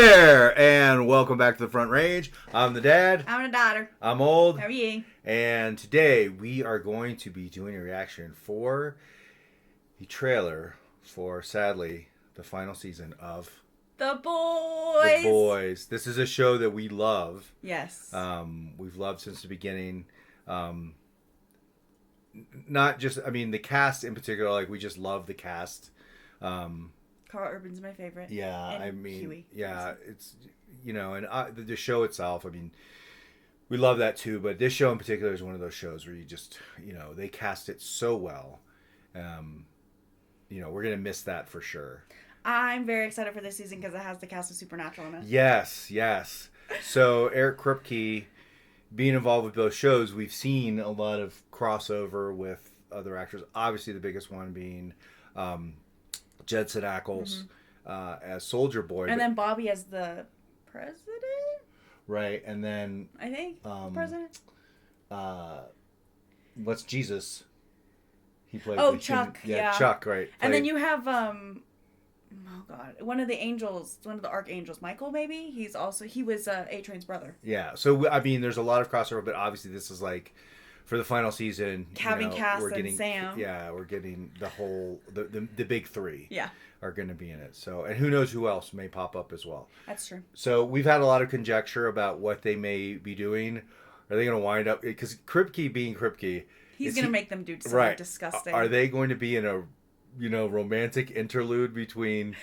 there, and welcome back to the Front Range. I'm the dad. I'm a daughter. I'm old. How are you? And today we are going to be doing a reaction for the trailer for, sadly, the final season of The Boys. The Boys. This is a show that we love. Yes. We've loved since the beginning. Not just, I mean, the cast in particular, like, we just love the cast. Carl Urban's my favorite. Yeah, and I mean, Huey. yeah, it's, you know, and the show itself, I mean, we love that too, but this show in particular is one of those shows where you just, you know, they cast it so well. You know, we're going to miss that for sure. I'm very excited for this season because it has the cast of Supernatural in it. Yes, yes. So Eric Kripke, being involved with both shows, we've seen a lot of crossover with other actors. Obviously, the biggest one being Jensen Ackles as Soldier Boy. And then Bobby as the president? Right, and then... I think. President? What's Jesus? He played Chuck. Yeah, Chuck, right. And then you have... oh God, one of the angels, one of the archangels, Michael, maybe? He was A-Train's brother. Yeah, so, I mean, there's a lot of crossover, but obviously this is like... For the final season, Cass and Sam. Yeah, we're getting the whole the big three. Yeah, are going to be in it. So, and who knows who else may pop up as well. That's true. So we've had a lot of conjecture about what they may be doing. Are they going to wind up? Because Kripke being Kripke, he's going to make them do something disgusting. Are they going to be in a romantic interlude between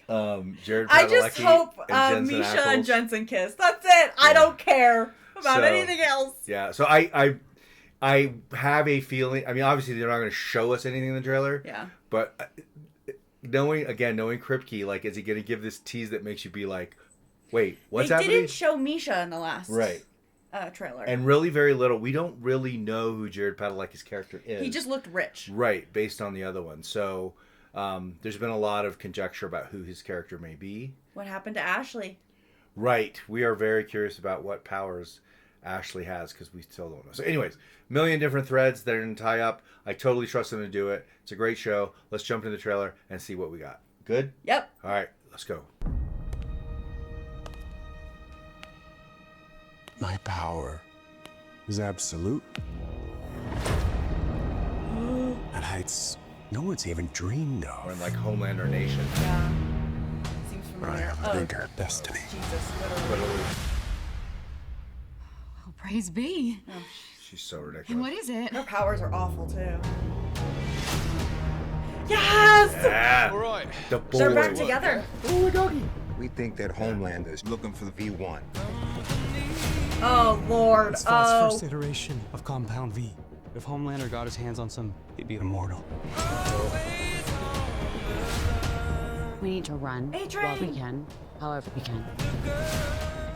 Jared Padalecki I just hope and Jensen Misha Ackles? and Jensen kiss. That's it. Yeah. I don't care about anything else. Yeah. So I have a feeling. I mean, obviously they're not going to show us anything in the trailer. Yeah. But knowing Kripke, like, is he going to give this tease that makes you be like, wait, what's happening? They didn't show Misha in the last trailer. And really very little. We don't really know who Jared Padalecki's character is. He just looked rich. Right, based on the other one. So there's been a lot of conjecture about who his character may be. What happened to Ashley? Right. We are very curious about what powers Ashley has because we still don't know. So anyways, million different threads that are going to tie up. I totally trust them to do it. It's a great show. Let's jump into the trailer and see what we got. Good? Yep. All right, let's go. My power is absolute. At heights no one's even dreamed of. We're in like Homelander Nation. Yeah. Seems But I familiar. have a bigger destiny. Jesus, Literally. Oh, praise be. Oh, She's so ridiculous. And what is it? her powers are awful too. Yes! Yeah. All right. The boys. They're back together. Oh, doggy. We think that Homelander is looking for the V1. Oh Lord. It's Vought's Oh. first iteration of Compound V. If Homelander got his hands on some, he'd be immortal. We need to run A-Train. while we can, however we can.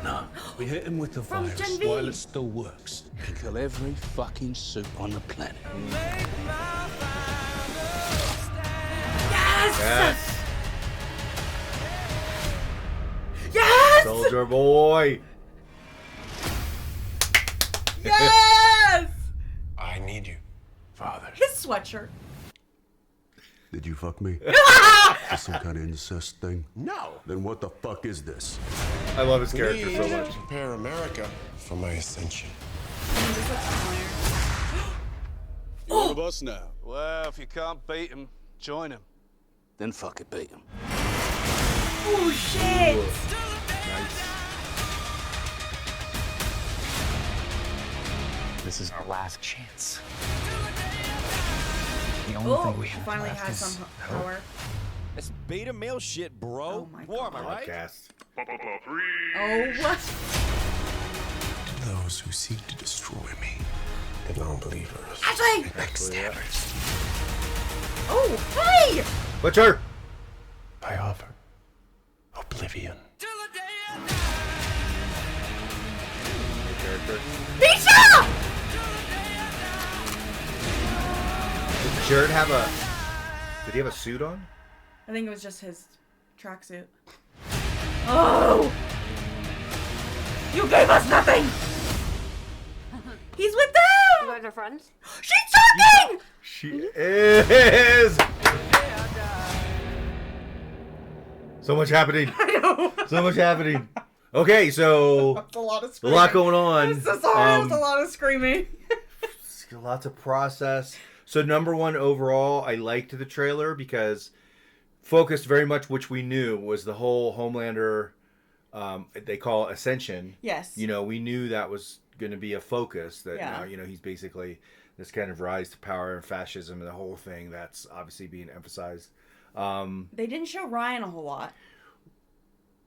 No, we hit him with the From virus Gen V. while it still works. And kill every fucking suit on the planet. Yes! Yes. Yes! Soldier Boy. Yes! I need you, Father. His sweatshirt. Did you fuck me? Is some kind of incest thing? No. Then what the fuck is this? I love his character so much. Prepare America for my ascension. You're the boss now. Well, if you can't beat him, join him. Then fucking beat him. Oh shit! Nice. This is our last chance. The Oh, he finally has some power. It's beta male shit, bro. Oh my War, am I right? Podcast. Oh what? To those who seek to destroy me, the non-believers, Ashley! backstabbers, Oh, hey! What's her? I offer oblivion. Character. Misha! Did Jared have a... Did he have a suit on? I think it was just his tracksuit. Oh! You gave us nothing! He's with them! You guys are friends? She's talking! She is! So much happening. I know. So much happening. Okay, so That's a lot of a screaming. lot going on. I'm so sorry. That's a lot of screaming. Lots of process. So number one overall, I liked the trailer because focused very much, which we knew was the whole Homelander. They call it Ascension. Yes. You know, we knew that was going to be a focus. That Yeah. you know, he's basically this kind of rise to power and fascism and the whole thing that's obviously being emphasized. They didn't show Ryan a whole lot.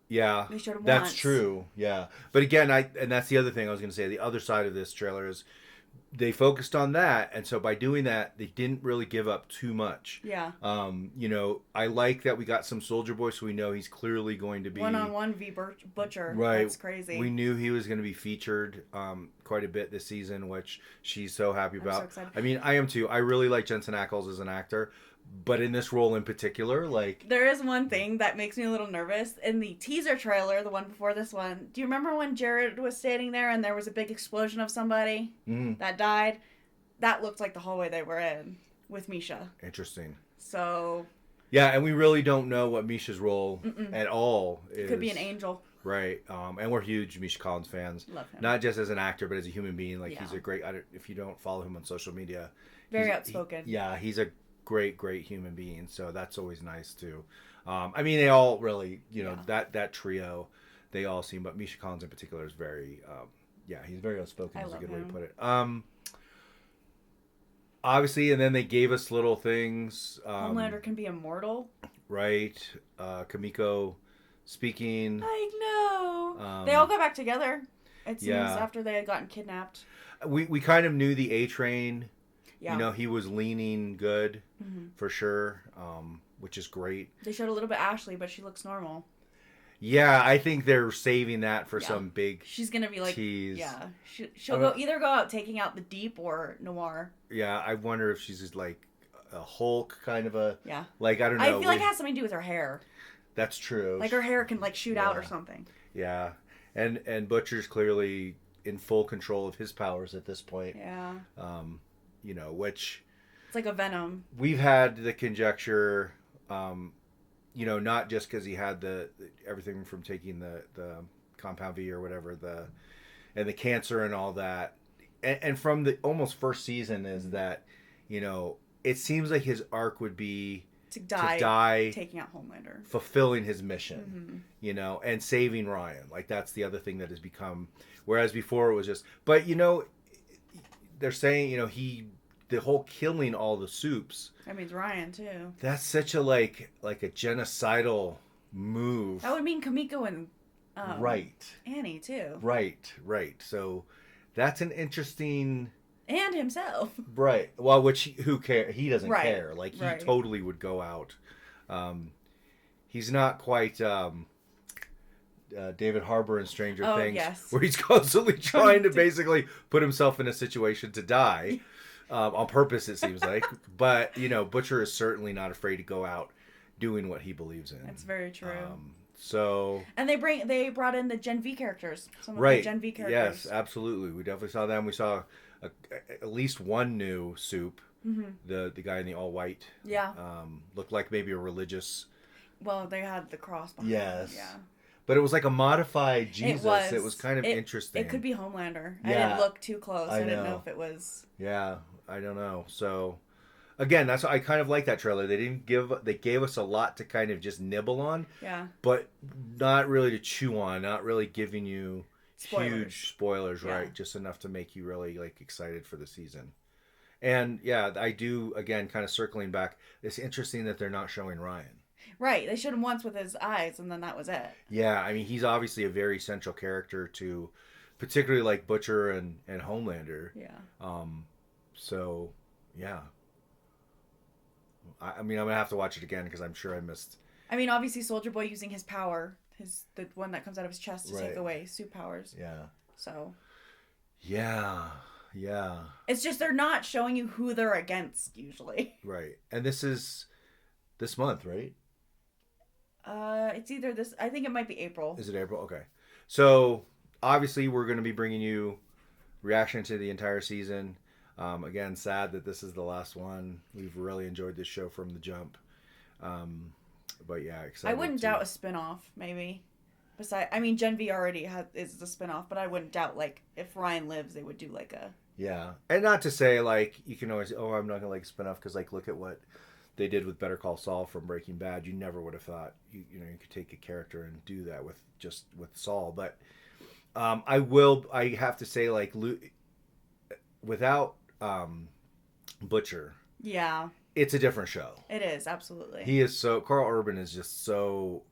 Yeah, They showed him that's once. true. Yeah, but again, and that's the other thing I was going to say. The other side of this trailer is they focused on that, and so by doing that, they didn't really give up too much. Yeah. You know, I like that we got some Soldier Boy, so we know he's clearly going to be One-on-one Butcher. Right. That's crazy. We knew he was going to be featured quite a bit this season, which she's so happy I'm about. so excited. I mean, I am too. I really like Jensen Ackles as an actor, but in this role in particular, like, There is one thing that makes me a little nervous. In the teaser trailer, the one before this one, do you remember when Jared was standing there and there was a big explosion of somebody that died? That looked like the hallway they were in with Misha. interesting. So, Yeah, and we really don't know what Misha's role at all is. could be an angel. Right. And we're huge Misha Collins fans. Love him. Not just as an actor, but as a human being. Like, Yeah. he's a great, if you don't follow him on social media. Very he's- outspoken. Yeah, he's a great human being. So that's always nice too. I mean, they all really, you know, that trio, they all seem, but Misha Collins in particular is very, he's very outspoken. I Is a love good way to him. put it. Obviously, and then they gave us little things. Homelander can be immortal. Right. Kamiko speaking. I know. Um, They all got back together. It seems yeah. after they had gotten kidnapped. We kind of knew the A-Train. Yeah. You know, he was leaning good for sure, which is great. They showed a little bit Ashley, but she looks normal. Yeah, I think they're saving that for Yeah. some big. She's gonna be like, Tease. yeah. She'll either go out taking out the Deep or Noir. Yeah, I wonder if she's just like a Hulk kind of a. Yeah. Like, I don't know. I feel like it has something to do with her hair. That's true. Like her hair can like shoot out or something. Yeah, and Butcher's clearly in full control of his powers at this point. Yeah. You know, which. It's like a Venom. We've had the conjecture, you know, not just because he had the everything from taking the compound V or whatever, and the cancer and all that, and from the almost first season is that, you know, it seems like his arc would be To die taking out Homelander. fulfilling his mission, you know, and saving Ryan. Like, that's the other thing that has become, whereas before it was just, but, you know, they're saying, you know, the whole killing all the Supes, That means Ryan too. that's such a like a genocidal move. That would mean Kamiko and Right. Annie too. Right. So that's an interesting. And himself. Right. Well, who care? He doesn't Right. care. Like, he Right. totally would go out. He's not quite David Harbour in Stranger Oh, Things, yes. where he's constantly trying to basically put himself in a situation to die on purpose. It seems like, but you know, Butcher is certainly not afraid to go out doing what he believes in. That's very true. So. And they brought in the Gen V characters. Some of Right. the Gen V characters. Yes, absolutely. We definitely saw them. We saw at least one new Supe. The guy in the all white. Yeah. Looked like maybe a religious. Well, they had the cross behind Yes. them. Yeah. But it was like a modified Jesus. It was kind of It- interesting. It could be Homelander. I Yeah. didn't look too close. I I didn't know know. if it was. Yeah, I don't know. So, again, that's I kind of like that trailer. They gave us a lot to kind of just nibble on, Yeah. but not really to chew on. Not really giving you Spoilers. huge spoilers, Yeah. right? Just enough to make you really like excited for the season. And yeah, I do, again, kind of circling back. It's interesting that they're not showing Ryan. Right. They showed him once with his eyes, and then that was it. Yeah, I mean, he's obviously a very central character to, particularly like Butcher and Homelander. Yeah. So, yeah. I mean, I'm gonna have to watch it again because I'm sure I missed. I mean, obviously, Soldier Boy using his power, the one that comes out of his chest to Right. take away suit powers. Yeah. So Yeah. it's just they're not showing you who they're against usually. Right. And this is this month, right? It's either this. I think it might be April. Is it April? Okay. So obviously we're going to be bringing you reaction to the entire season. Again, sad that this is the last one. We've really enjoyed this show from the jump. But yeah, excited. I wouldn't doubt a spin-off, maybe. Besides, I mean, Gen V already is the spinoff, but I wouldn't doubt like if Ryan lives, they would do like a. Yeah, and not to say like you can always I'm not gonna like spin off because like look at what they did with Better Call Saul from Breaking Bad. You never would have thought you could take a character and do that with Saul. But I have to say like without Butcher, Yeah, it's a different show. it is absolutely. He is Carl Urban is just so.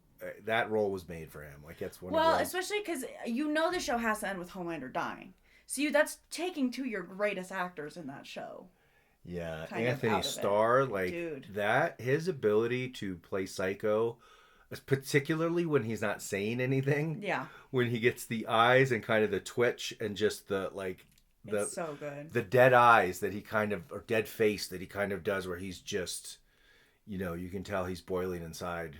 That role was made for him. Like that's one. Well, of those. especially because the show has to end with Homelander dying, so that's taking two of your greatest actors in that show. Yeah, kind of Anthony out of Starr, it. like Dude. that, his ability to play Psycho, particularly when he's not saying anything. Yeah, When he gets the eyes and kind of the twitch and just the it's so good. the dead eyes that he kind of or dead face that he kind of does, where he's just, you can tell he's boiling inside.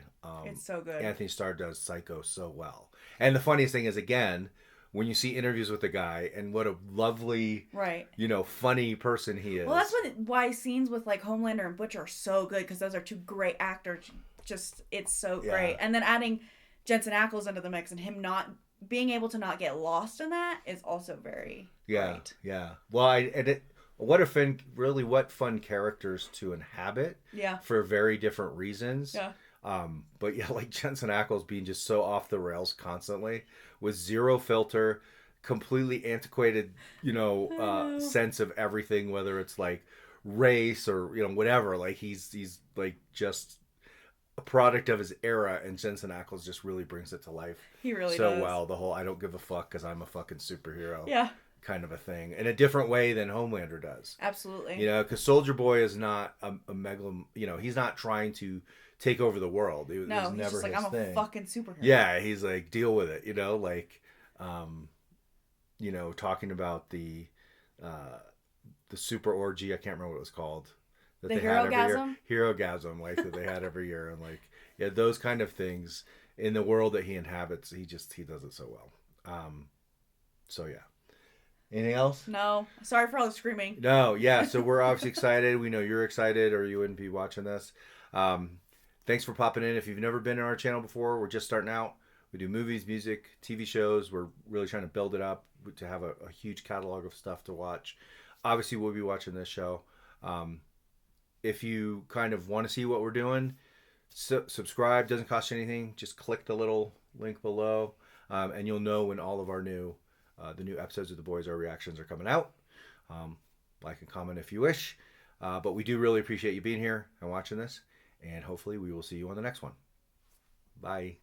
It's so good. Anthony Starr does Psycho so well, and the funniest thing is again. When you see interviews with the guy and what a lovely, Right. Funny person he is. Well, that's why scenes with like Homelander and Butcher are so good because those are two great actors. Just it's so great, and then adding Jensen Ackles into the mix and him not being able to not get lost in that is also very great. Yeah. Well, what fun characters to inhabit. Yeah. For very different reasons. Yeah. But yeah, like Jensen Ackles being just so off the rails constantly with zero filter, completely antiquated, sense of everything, whether it's like race or, whatever. Like he's like just a product of his era, and Jensen Ackles just really brings it to life. He really so does. well. The whole I don't give a fuck because I'm a fucking superhero. Yeah. Kind of a thing in a different way than Homelander does. Absolutely. Because Soldier Boy is not a he's not trying to take over the world. It was he's never just like, his I'm thing. a fucking superhero. Yeah, he's like, deal with it, talking about the super orgy, I can't remember what it was called. That The they had every Herogasm? year. Herogasm, like that they had every year, and like those kind of things in the world that he inhabits, he does it so well. So yeah. Anything else? No. Sorry for all the screaming. No, yeah. So we're obviously excited. We know you're excited, or you wouldn't be watching this. Thanks for popping in. If you've never been on our channel before, we're just starting out. We do movies, music, TV shows. We're really trying to build it up to have a huge catalog of stuff to watch. Obviously, we'll be watching this show. If you kind of want to see what we're doing, subscribe. Doesn't cost you anything. Just click the little link below, and you'll know when all of our the new episodes of The Boys, our reactions are coming out. Like and comment if you wish. But we do really appreciate you being here and watching this. And hopefully we will see you on the next one. Bye.